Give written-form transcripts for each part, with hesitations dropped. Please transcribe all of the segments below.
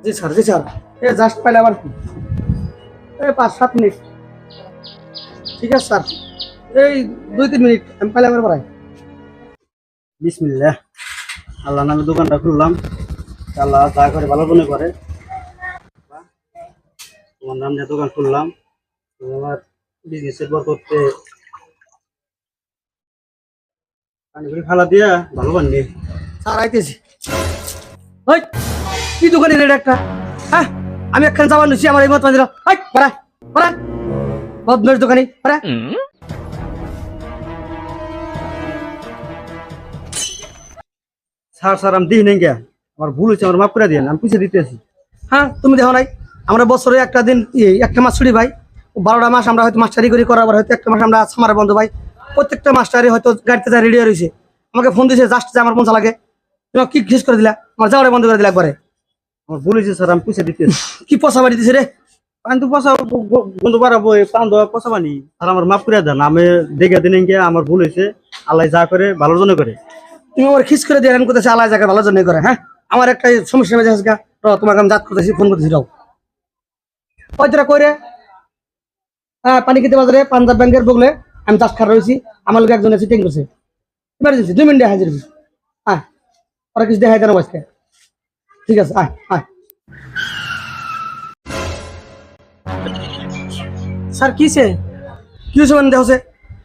জি sir জি sir. এ just পাইলে আবার কি 5-7 মিনিট। ঠিক আছে স্যার, এই 2-3 মিনিট আমি পাইলে আবার বাড়াই। বিসমিল্লাহ, আল্লাহ নামে দোকানটা খুললাম, আল্লাহ যা করে ভালো মনে করে। তোমার নাম নিয়ে দোকান খুললাম, আমার বিজনেসের বরকতে পানিপুরি খালা দিয়া ভালো বাননি। স্যার আইতেছি। ওই কি দোকানের রেট একটা, হ্যাঁ আমি একখান যাবার নিচ্ছি, আমার এই মত দিল পড়া পড়া বদমের দোকানি পড়া। স্যার স্যার আমি দিই নাই গিয়া, আমার ভুল হয়েছে, আমার মাফ করে দিয়ে আমি পুষে দিতে আছি। হ্যাঁ তুমি দেখো নাই আমরা বছরে একটা দিন একটা মাস ছুটি ভাই, 12টা মাস আমরা হয়তো মাস্টারি করি করার পর হয়তো একটা মাস আমরা সামারে বন্ধ ভাই। প্রত্যেকটা মাস্টারি হয়তো গাড়িতে যা রেডি রয়েছে, আমাকে ফোন দিয়েছে জাস্ট যে আমার পৌঁছা লাগে, তুমি কি শেষ করে দিলা, আমার যাওয়াটা বন্ধ করে দিলা একবারে। আমার ভুল হয়েছে স্যার, আমি পুষে দিতে কি পয়সা বাড়ি দিছে রে, পানি তো পয়সা বন্ধু বাড়াবো, পান দেওয়া পয়সা বানি আর আমার মাফ করে দেন, আমি দেখে দিন গিয়ে আমার ভুল হয়েছে, আল্লাহ যা করে ভালোর জন্য করে। তুমি আমার খিস করে দিয়ে করতেছি, আল্লাহ যাকে ভালোর জন্য করে। হ্যাঁ আমার একটা সমস্যা হয়ে যাচ্ছে, তোমাকে আমি জাত করতেছি, ফোন করতেছি রাও হয়তোরা কই রে। হ্যাঁ পানি খেতে বাজারে পাঞ্জাব ব্যাংকের বগলে আমি চাষ খার রয়েছি, আমার লোক একজন সিটিং করছে, ইমার্জেন্সি 2 মিনিটে হাজির। হ্যাঁ ওরা কিছু দেখাই দেন আজকে, ঠিক আছে আয় আয়। স্যার কিসে কি হয়েছে মানে দেখছে,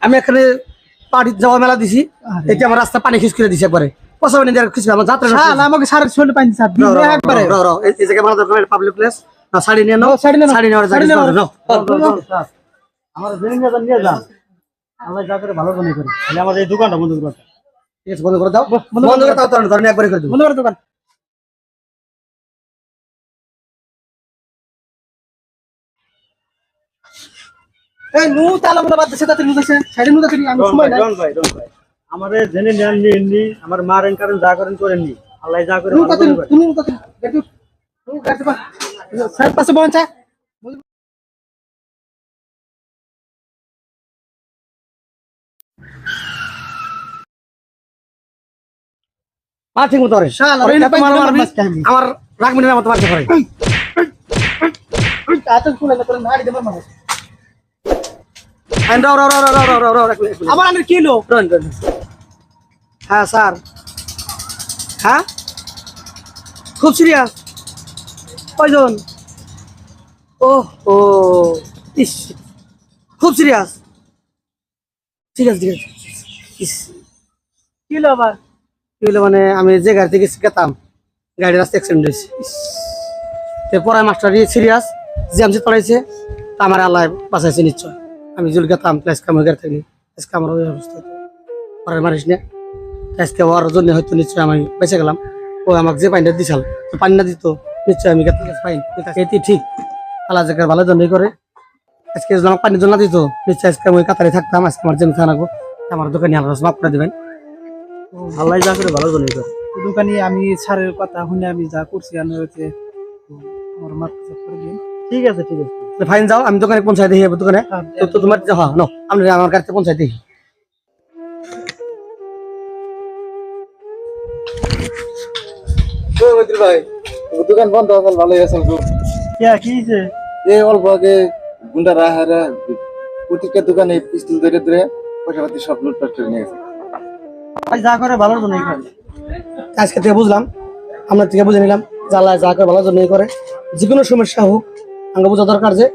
আমি এখানে পার্টি যাওয়া মেলা দিছি, এটা আমার রাস্তা পানি খিস করে দিছে একবারে, পয়সা পানি দেওয়ার কিছু আমার যাত্রা আমাকে সারা শরীরে পানি স্যার একবারে এই জায়গায় মারা দরকার, পাবলিক প্লেস না, শাড়ি নিয়ে নাও, শাড়ি নেওয়ার জায়গা নাও। আমার জেনে নিয়ে যান, আল্লাহ যা করে ভালো মনে করে, তাহলে আমাদের এই দোকানটা বন্ধ করে, ঠিক আছে বন্ধ করে দাও, বন্ধ করে দাও, ধরেন একবারে করে দেবো, বন্ধ করে দোকান। এই নু তালা মনে বাদ দিছে, তাতে নু দিছে সাইডে নু দিছে, আমি সময় নাই। ভাই আমারে জেনে নেন নি আমার মারেন কারণ যা করেন করেন নি, আল্লাহ যা করে ভালো করে। তুমি তো দেখো নু গাড়ি পা সাইড পাশে বঞ্চা মা ঠিক মতো রে শালা আমার রাগ মিনিট মতো মারতে পারে। তাতে খুলে না করে নাড়ি দেব মারো আন রাও রাও রাও রাও রাও রাও রাও আমার আন্ডার কিলো রন রন। হ্যাঁ স্যার, হ্যাঁ খুব সিরিয়াস কয়জন, ও ও ইস খুব সিরিয়াস, ঠিক আছে ঠিক আছে। ইস কিলো আবার কিলো মানে আমি যে গাড়ি থেকে গেতাম গাড়ির রাস্তা অ্যাক্সিডেন্ট হয়েছে, পড়ায় মাস্টার সিরিয়াস জিএমসি পড়াইছে, তা আমার আল্লাহ বাঁচাইছে নিশ্চয়। আমি জুল গেতাম ক্লাস কাম হয়ে থাকি, আজকে আমার ওই অবস্থা পড়ার মারিস না, আজকে ওর জন্য হয়তো নিশ্চয় আমি বেঁচে গেলাম। ও আমাকে যে পানিটা দিছাল পানি না দিত নিশ্চয় আমি পাইন, এটি ঠিক আল্লাহ জায়গার ভালো জন্যই করে। আজকে যদি আমার পানির জন্য দিত নিশ্চয় আজকে আমি কাতারে থাকতাম, আজকে আমার জমি থাকবো, আমার দোকানে আল্লাহ মাফ করে দেবেন, আল্লাহ যা করে ভালো জন্যই করে। দোকানে আমি স্যারের কথা শুনে আমি যা করছি আমার মাফ করে দিন। ঠিক আছে ঠিক আছে ফাইন, যাও আমি দোকানে পৌঁছাই দেখি, দোকানে তো তোমার হ্যাঁ নো আমি আমার গাড়িতে পৌঁছাই দেখি। ভাই দোকান বন্ধ হল ভালোই আছে খুব। কি হয়েছে? এই অল্প আগে গুন্ডারা হারা প্রত্যেকটা দোকানে পিস্তল ধরে ধরে পয়সা পাতি সব লুটপাট করে নিয়ে গেছে। যা করে ভালোর জন্যই করে, আজকে থেকে বুঝলাম, আমরা থেকে বুঝে নিলাম যে আল্লাহ যা করে ভালোর জন্যই করে। যে কোনো সমস্যা হোক আমাকে বোঝা দরকার যে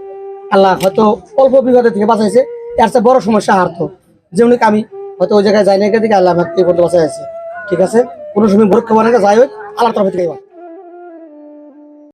আল্লাহ হয়তো অল্প বিপদের থেকে বাঁচাইছে, এর চেয়ে বড় সমস্যা হারতো, যেমন আমি হয়তো ওই জায়গায় যাই না, দিকে আল্লাহ আমাকে বাঁচাই আছে। ঠিক আছে কোনো সময় ভরক্ষা বানাকে যাই হোক আল্লাহ তরফ থেকে